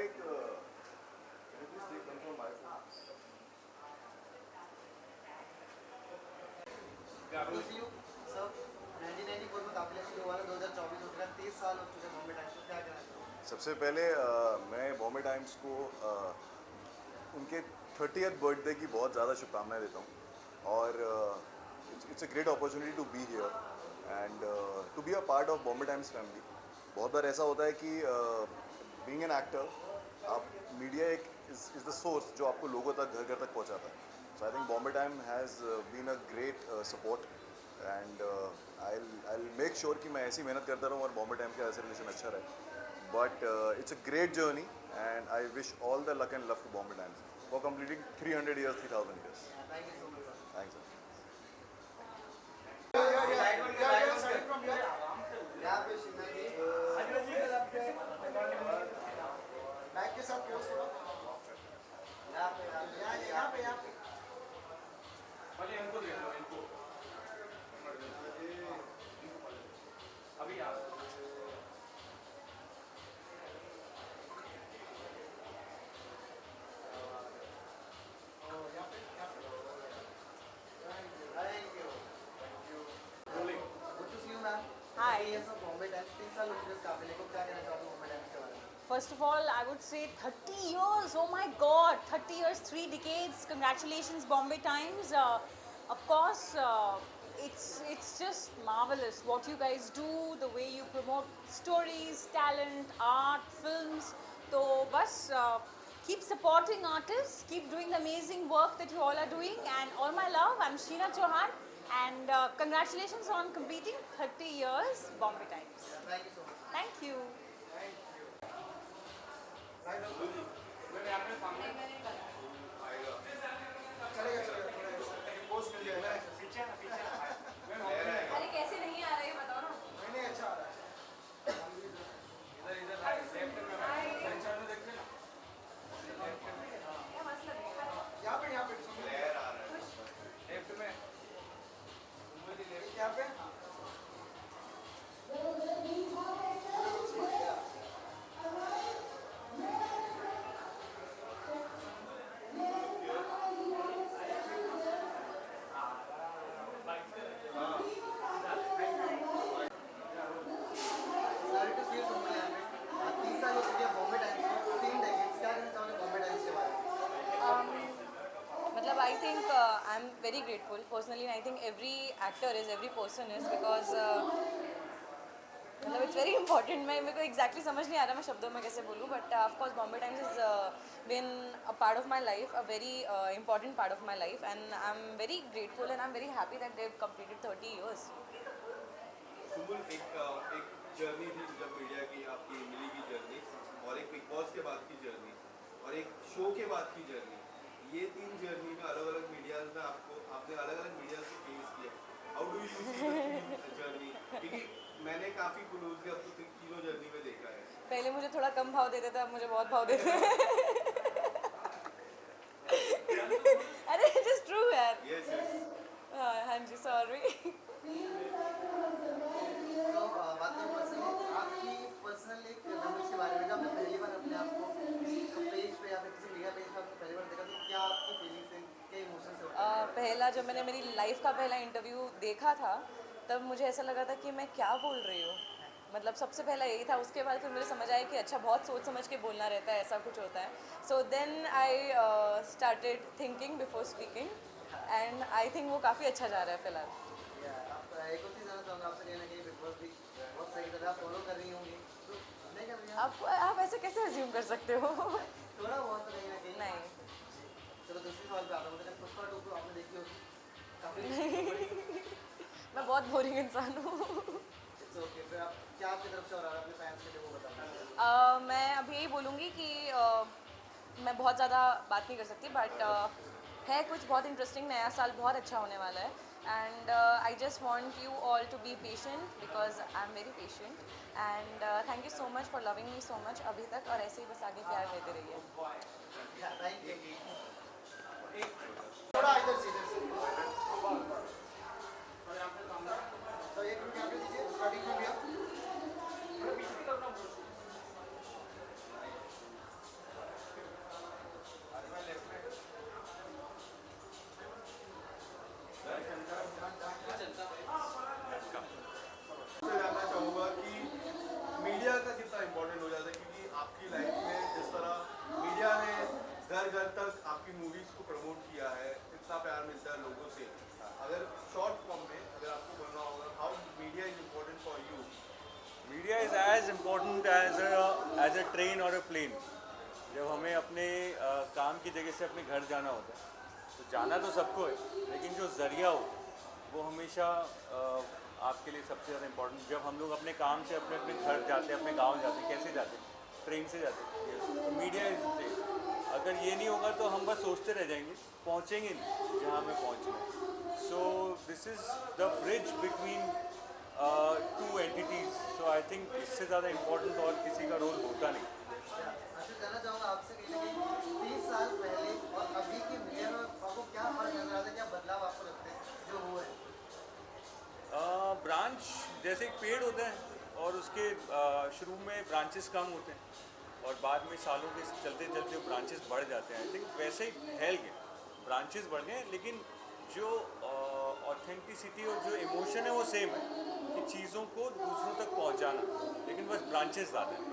एक कंफर्म आया सर 1994 में दाखिला शुरू हुआ 2024 हो चुका 30 साल हो चुके बॉम्बे टाइम्स को, क्या कहना चाहूँगा? सबसे पहले मैं बॉम्बे टाइम्स को उनके 30th बर्थडे की बहुत ज़्यादा शुभकामनाएं देता हूँ और it's a great opportunity to be here and to be a part of Bombay Times family. बहुत बार ऐसा होता है कि बीइंग एन एक्टर आप मीडिया एक इज़ द सोर्स जो आपको लोगों तक घर घर तक पहुँचाता है। So I think Bombay time has been a great support and I make sure कि मैं ऐसी मेहनत करता रहूँ और बॉम्बे टाइम का ऐसे रिलेशन अच्छा रहे। But it's a great journey and I wish all the luck and love to Bombay Times for completing 300 years, 3000 years. Thank you so much, sir. Thanks. Sir. यहाँ पे शिमला जी बैग के साथ पोस्ट हो यहाँ पे इनको दे दो इनको अभी आप Hi. बॉम्बे टाइम्स 30 साल हो चुके इस काफिले को, क्या कहना चाहूँगा बॉम्बे टाइम्स के बारे में? First of all, I would say 30 years. Oh my God, 30 years, 3 decades. Congratulations, Bombay Times. Of course, it's just marvelous what you guys do, the way you promote stories, talent, art, films. So, bas, keep supporting artists, keep doing the amazing work that you all are doing, and all my love. I'm Sheena Chauhan, and congratulations on completing 30 years, Bombay Times. Thank you so much. Thank you. चलेगा post मिल जाएगा अरे कैसे नहीं आ रहे बताओ ना। नहीं अच्छा आ रहा है सेंटर में देखते ना यहाँ पे लेफ्ट में यहाँ पे Sorry to see you so much यहाँ पे 30 साल हो चुके हैं बॉम्बे टाइम्स को, 3 डेकेड्स, क्या कहना चाहोगे बॉम्बे टाइम्स के बारे में? मतलब I think I'm very grateful personally. I think every actor is, every person is, because मतलब it's very important. मैं मेरे को exactly समझ नहीं आ रहा मैं शब्दों में कैसे बोलूँ, but of course Bombay Times has been a part of my life, a very important part of my life, and I'm very grateful and I'm very happy that they've completed 30 years. Sumul एक journey थी जब media की आपकी मिली की journey और एक big boss के बाद की जर्नी और एक शो के बाद की जर्नी, ये 3 जर्नी में अलग अलग मीडियाज में आपने अलग अलग मीडिया से फेस किया। How do you see journey? क्योंकि मैंने काफ़ी क्लोज के अब तो तीनों जर्नी में देखा है। पहले मुझे थोड़ा कम भाव देते थे, अब मुझे बहुत भाव देते हैं। अरे it is true यार। Yes, yes. हाँ जी सॉरी। तो बात करूँ पर्सनली आपकी पर्सनल एक मेमोरीज के बारे में, जब आपने पहली बार अपने आप को किसी पेज पे या फिर किसी मीडिया पेज पे आपने पहली बार देखा तो क्या आपकी फीलिंग्स थे, क्या इमोशंस थे? पहला जब मैंने मेरी लाइफ का पहला इंटरव्यू देखा था तब मुझे ऐसा लगा था कि मैं क्या बोल रही हूँ। मतलब सबसे पहला यही था। उसके बाद फिर मुझे समझ आया कि अच्छा बहुत सोच समझ के बोलना रहता है, ऐसा कुछ होता है। So then I started thinking before speaking and I think वो काफ़ी अच्छा जा रहा है फिलहाल। एक और चीज़ जानना चाहूँगा आपसे, कहीं ना कहीं बिग बॉस भी बहुत सही तरह आप फॉलो कर रही होंगी, तो नहीं कर रही हैं? आप ऐसे कैसे अज्यूम कर सकते हो? थोड़ा बहुत तो कहीं ना कहीं। नहीं। चलो दूसरी सवाल पे आता हूँ, जब पुष्पा 2 को आपने देखी होगी काफ़ी मैं बहुत बोरिंग इंसान हूँ। इट्स ओके, फिर आप क्या आपकी तरफ से हो रहा है अपने फैंस के लिए वो बताओ। मैं अभी यही बोलूँगी कि मैं बहुत ज़्यादा बात नहीं कर सकती, बट है कुछ बहुत इंटरेस्टिंग। नया साल बहुत अच्छा होने वाला है and I just want you all to be patient because I am very patient and thank you so much for loving me so much अभी तक, और ऐसे ही बस आगे प्यार देते रहिए। Thank you. थोड़ा इधर से तो एक मिनट यहाँ पे दीजिए, स्टार्टिंग हो गया। ट्रेन और अ प्लेन, जब हमें अपने काम की जगह से अपने घर जाना होता है तो जाना तो सबको है, लेकिन जो ज़रिया हो वो हमेशा आपके लिए सबसे ज़्यादा इम्पोर्टेंट। जब हम लोग अपने काम से अपने अपने घर जाते हैं, अपने गांव जाते हैं, कैसे जाते हैं? ट्रेन से जाते हैं। तो मीडिया इज ट्रेन। अगर ये नहीं होगा तो हम बस सोचते रह जाएंगे, पहुँचेंगे नहीं जहाँ हमें पहुँचना है। So this is the bridge between two entities. So I think इससे ज़्यादा इम्पोर्टेंट और किसी का रोल होता नहीं। अच्छा, जानना चाहूँगा आपसे कहीं ना कहीं 30 साल पहले और अभी के मीडिया में आपको क्या फर्क नजर आता है, क्या बदलाव आपको लगते हैं जो हुए हैं? ब्रांच जैसे एक पेड़ होता है और उसके शुरू में ब्रांचेस कम होते हैं और बाद में सालों के चलते चलते वो ब्रांचेस बढ़ जाते हैं। आई थिंक वैसे ही फैल गए, ब्रांचेस बढ़ गए, लेकिन जो ऑथेंटिसिटी और जो इमोशन है वो सेम है कि चीज़ों को दूसरों तक पहुंचाना, लेकिन बस ब्रांचेस ज़्यादा हैं।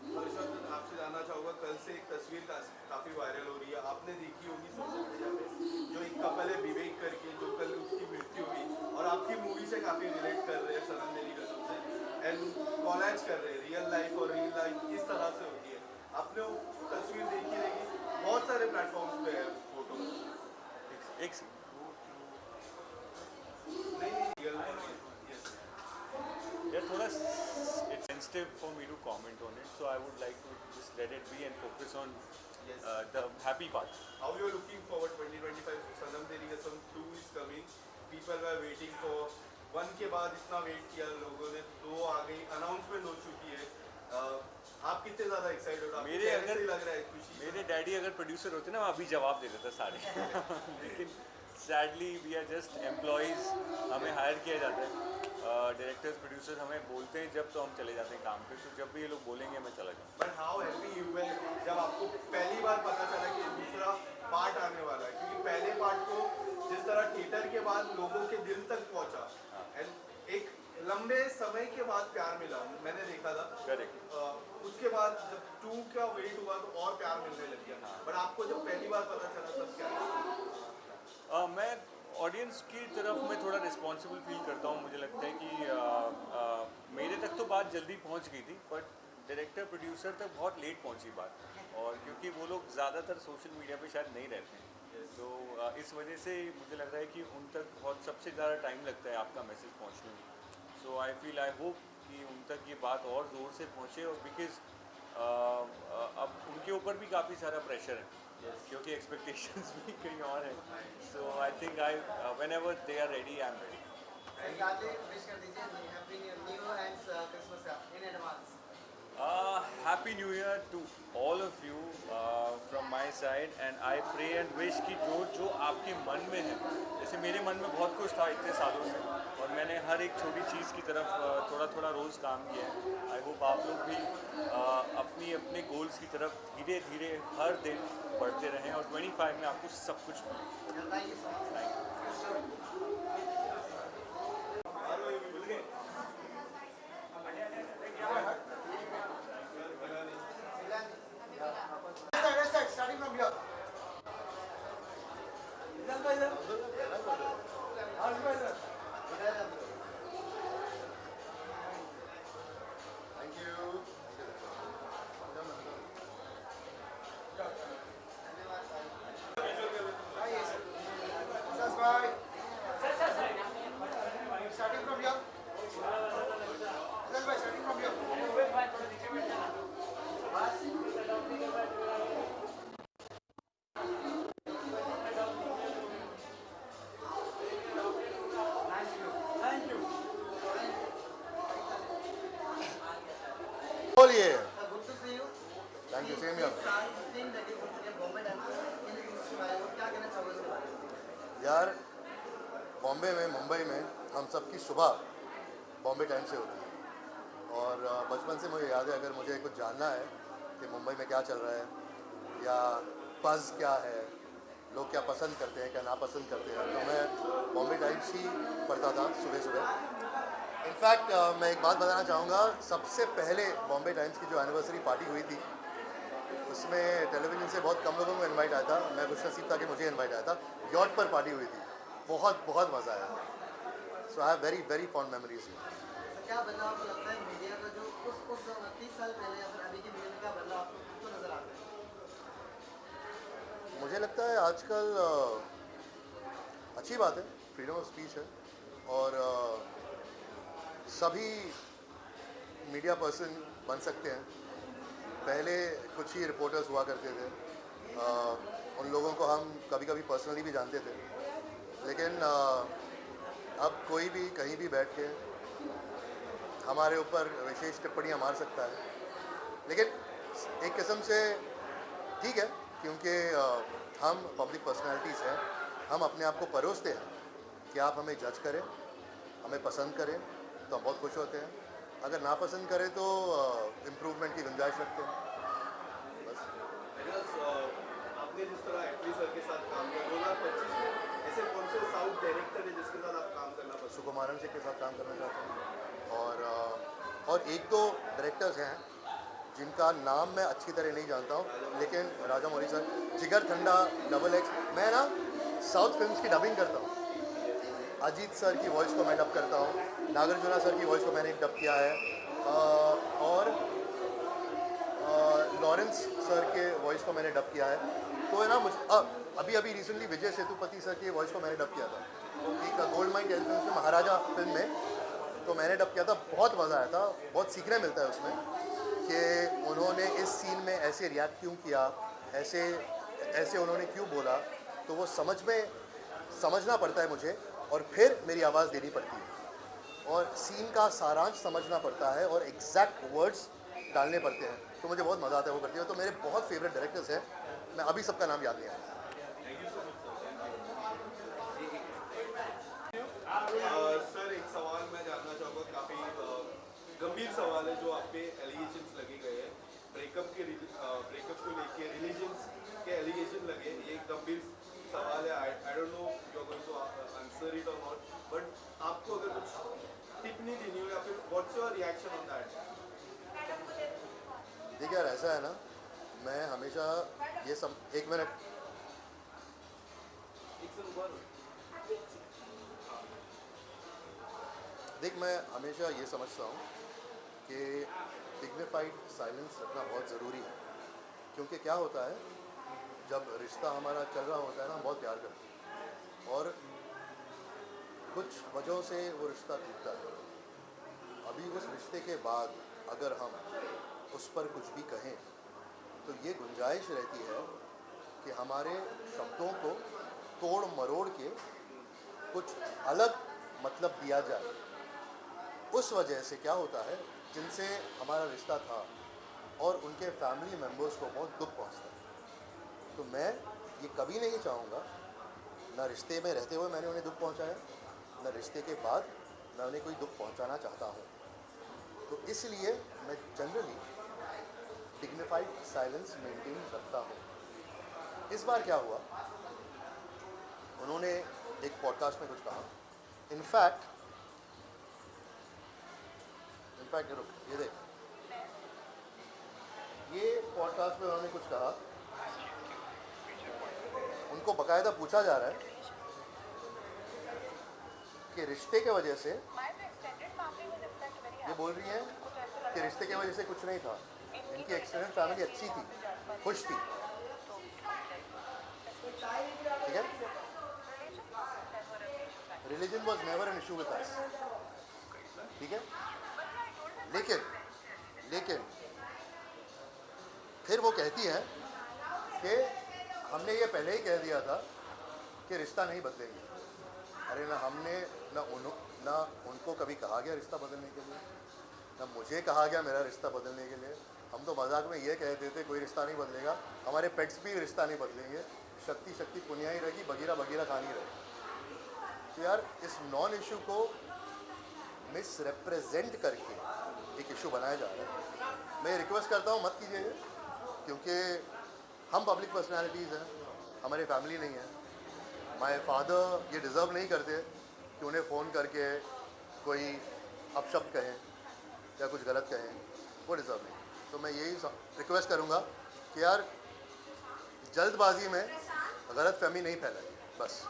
हर्षवर्धन, आपसे जानना चाहूँगा, कल से एक तस्वीर काफ़ी वायरल हो रही है, आपने देखी होगी सोशल मीडिया पे, जो एक कपल है विवेक करके, जो कल उसकी मृत्यु हुई और आपकी मूवी से काफ़ी रिलेट कर रहे हैं सनम मेरी कसम से, एंड कॉलेज कर रहे हैं रियल लाइफ और रियल लाइफ किस तरह से होती है। आपने वो तस्वीर देखी रहेगी, बहुत सारे प्लेटफॉर्म्स पे है फोटो। एक नहीं रियल यार थोड़ा it's sensitive for me to comment on it, so I would like to just let it be and focus on the happy part. How you are looking forward 2025 Sanam Teri Kasam 2 is coming, people were waiting for 1 के बाद इतना wait किया लोगों ने, 2 आ गई, announcement हो चुकी है, आप कितने ज़्यादा एक्साइटेड हो? मेरे चेहरे से अगर ही लग रहा है खुशी। मेरे डैडी अगर प्रोड्यूसर होते ना, मैं अभी जवाब दे देता सारे लेकिन sadly we are just employees, हमें हायर किया जाता है, डायरेक्टर्स प्रोड्यूसर्स हमें बोलते हैं जब तो हम चले जाते हैं काम पे, तो जब भी ये लोग बोलेंगे मैं चला जाऊँ। बट हाउ हैप्पी यू वे जब आपको पहली बार पता चला कि दूसरा पार्ट आने वाला है, क्योंकि पहले पार्ट को जिस तरह थिएटर के बाद लोगों के दिल तक पहुंचा एंड एक लंबे समय के बाद प्यार मिला, मैंने देखा था। करेक्ट। उसके बाद जब 2 का वेट हुआ तो और प्यार मिलने लग गया, बट आपको जब पहली बार पता चला तब क्या? मैं ऑडियंस की तरफ मैं थोड़ा रिस्पॉन्सिबल फील करता हूँ। मुझे लगता है कि मेरे तक तो बात जल्दी पहुँच गई थी, बट डायरेक्टर प्रोड्यूसर तक बहुत लेट पहुँची बात, और क्योंकि वो लोग ज़्यादातर सोशल मीडिया पे शायद नहीं रहते हैं, तो इस वजह से मुझे लग रहा है कि उन तक बहुत सबसे ज़्यादा टाइम लगता है आपका मैसेज पहुँचने में। सो आई फील, आई होप कि उन तक ये बात और ज़ोर से पहुँचे, और बिकॉज अब उनके ऊपर भी काफ़ी सारा प्रेशर है, क्योंकि एक्सपेक्टेशंस भी कहीं और हैं। So I think whenever they are ready, I am ready. यादें विश कर दीजिए हैप्पी न्यू एंड क्रिसमस का in advance. Happy new year to all of you from my side, and I pray and wish कि जो आपके मन में है, जैसे मेरे मन में बहुत कुछ था इतने सालों से, और मैंने हर एक छोटी चीज़ की तरफ थोड़ा थोड़ा रोज़ काम किया है। आई होप आप लोग भी अपने गोल्स की तरफ धीरे धीरे हर दिन बढ़ते रहें, और 25 में आपको सब कुछ मिले। Thank you so much. Starting from here. इधर भाई इधर। आज भाई इधर। Thank you. Bye. Starting from here. Starting from here. Thank you. बोलिए। Good to see you. Thank you, same here. इस साल 3 decades हो चुके हैं बॉम्बे टाइम्स को इन इंडस्ट्री में आए हो, क्या कहना चाहोगे इसके बारे में? यार बॉम्बे में, मुंबई में हम सबकी सुबह बॉम्बे टाइम से होती है, और बचपन से मुझे याद है, अगर मुझे कुछ जानना है कि मुंबई में क्या चल रहा है या बज़ क्या है, लोग क्या पसंद करते हैं, क्या नापसंद करते हैं, तो मैं बॉम्बे टाइम्स ही पढ़ता था सुबह सुबह। इनफैक्ट मैं एक बात बताना चाहूँगा, सबसे पहले बॉम्बे टाइम्स की जो एनिवर्सरी पार्टी हुई थी, उसमें टेलीविज़न से बहुत कम लोगों को इनवाइट आया था, मैं खुशनसीब था कि मुझे इनवाइट आया था। यॉट पर पार्टी हुई थी, बहुत बहुत मज़ा आया। So I have very very fond memories. क्या बदलाव आपको लगता है मीडिया का जो उस 30 साल पहले या फिर अभी की मीडिया में क्या बदलाव आपको नजर आता है? मुझे लगता है आजकल अच्छी बात है, फ्रीडम ऑफ स्पीच है और सभी मीडिया पर्सन बन सकते हैं। पहले कुछ ही रिपोर्टर्स हुआ करते थे, उन लोगों को हम कभी कभी पर्सनली भी जानते थे, लेकिन अब कोई भी कहीं भी बैठ के हमारे ऊपर विशेष टिप्पणियाँ मार सकता है। लेकिन एक किस्म से ठीक है, क्योंकि हम पब्लिक पर्सनालिटीज़ हैं, हम अपने आप को परोसते हैं कि आप हमें जज करें, हमें पसंद करें तो हम बहुत खुश होते हैं, अगर नापसंद करें तो इम्प्रूवमेंट की गुंजाइश रखते हैं, बस। आपने जिस तरह एटली सर के साथ काम किया 2025 में, ऐसे कौन से साउथ डायरेक्टर है जिसके साथ आप काम करना पसंद? सुकुमारन सिंह के साथ काम करना चाहते हैं और एक दो डायरेक्टर्स हैं जिनका नाम मैं अच्छी तरह नहीं जानता हूँ, लेकिन राजा मौली सर, जिगर ठंडा, डबल एक्स, मैं ना साउथ फिल्म्स की डबिंग करता हूँ। अजीत सर की वॉइस को मैं डब करता हूँ, नागार्जुना सर की वॉइस को मैंने डब किया है और लॉरेंस सर के वॉइस को मैंने डब किया है। तो है ना, मुझे अभी रिसेंटली विजय सेतुपति सर की वॉइस को मैंने डब किया था एक गोल्ड माइन टेलीफिल्म से महाराजा फिल्म में, तो मैंने डब किया था, बहुत मज़ा आया था, बहुत सीखने मिलता है उसमें कि उन्होंने इस सीन में ऐसे रिएक्ट क्यों किया, ऐसे उन्होंने क्यों बोला, तो वो समझना पड़ता है मुझे और फिर मेरी आवाज़ देनी पड़ती है और सीन का सारांश समझना पड़ता है और एग्जैक्ट वर्ड्स डालने पड़ते हैं, तो मुझे बहुत मज़ा आता है वो करती है। तो मेरे बहुत फेवरेट डायरेक्टर्स हैं, मैं अभी सबका नाम याद नहीं आया। सर एक सवाल मैं जानना चाहूँगा, काफ़ी गंभीर सवाल है जो आप पे एलिगेशंस लगे गए हैं, ब्रेकअप को लेके रिलीजन्स के एलिगेशन लगे, ये एक गंभीर सवाल है। I don't know you are going to answer it और नॉट, बट आपको अगर कुछ टिप्पणी देनी हो या फिर what's your reaction on that? देखिए यार, ऐसा है ना, मैं हमेशा ये एक मिनट, देख, मैं हमेशा ये समझता हूँ कि डिग्निफाइड साइलेंस रखना बहुत ज़रूरी है, क्योंकि क्या होता है जब रिश्ता हमारा चल रहा होता है ना, हम बहुत प्यार करते हैं और कुछ वजहों से वो रिश्ता टूटता है। अभी उस रिश्ते के बाद अगर हम उस पर कुछ भी कहें तो ये गुंजाइश रहती है कि हमारे शब्दों को तोड़ मरोड़ के कुछ अलग मतलब दिया जाए। उस वजह से क्या होता है, जिनसे हमारा रिश्ता था और उनके फैमिली मेम्बर्स को बहुत दुख पहुंचता है। तो मैं ये कभी नहीं चाहूँगा, ना रिश्ते में रहते हुए मैंने उन्हें दुख पहुंचाया, ना रिश्ते के बाद मैं उन्हें कोई दुख पहुंचाना चाहता हूँ। तो इसलिए मैं जनरली डिग्निफाइड साइलेंस मेंटेन रखता हूँ। इस बार क्या हुआ, उन्होंने एक पॉडकास्ट में कुछ कहा, इनफैक्ट रुक, ये देख, ये पॉडकास्ट में उन्होंने कुछ कहा, उनको बकायदा पूछा जा रहा है कि रिश्ते के वजह से, ये बोल रही हैं कि रिश्ते की वजह से कुछ नहीं था, इनकी एक्सटेंडेड फैमिली अच्छी थी, खुश थी, ठीक है। Religion was never an issue with us, ठीक है। लेकिन फिर वो कहती है कि हमने ये पहले ही कह दिया था कि रिश्ता नहीं बदलेंगे। अरे ना हमने ना उनको कभी कहा गया रिश्ता बदलने के लिए, ना मुझे कहा गया मेरा रिश्ता बदलने के लिए। हम तो मजाक में ये कहते थे कोई रिश्ता नहीं बदलेगा, हमारे पेट्स भी रिश्ता नहीं बदलेंगे, शक्ति पुनिया ही रहेगी, बगीरा खानी रहेगी। तो यार, इस नॉन इशू को मिस रिप्रेजेंट करके एक इशू बनाया जा रहा है। मैं रिक्वेस्ट करता हूँ मत कीजिए, क्योंकि हम पब्लिक पर्सनालिटीज़ हैं, हमारी फैमिली नहीं है। माय फादर ये डिज़र्व नहीं करते कि उन्हें फ़ोन करके कोई अपशब्द कहें या कुछ गलत कहें, वो डिज़र्व नहीं। तो मैं यही रिक्वेस्ट करूँगा कि यार जल्दबाजी में गलत फहमी नहीं फैलाइए, बस।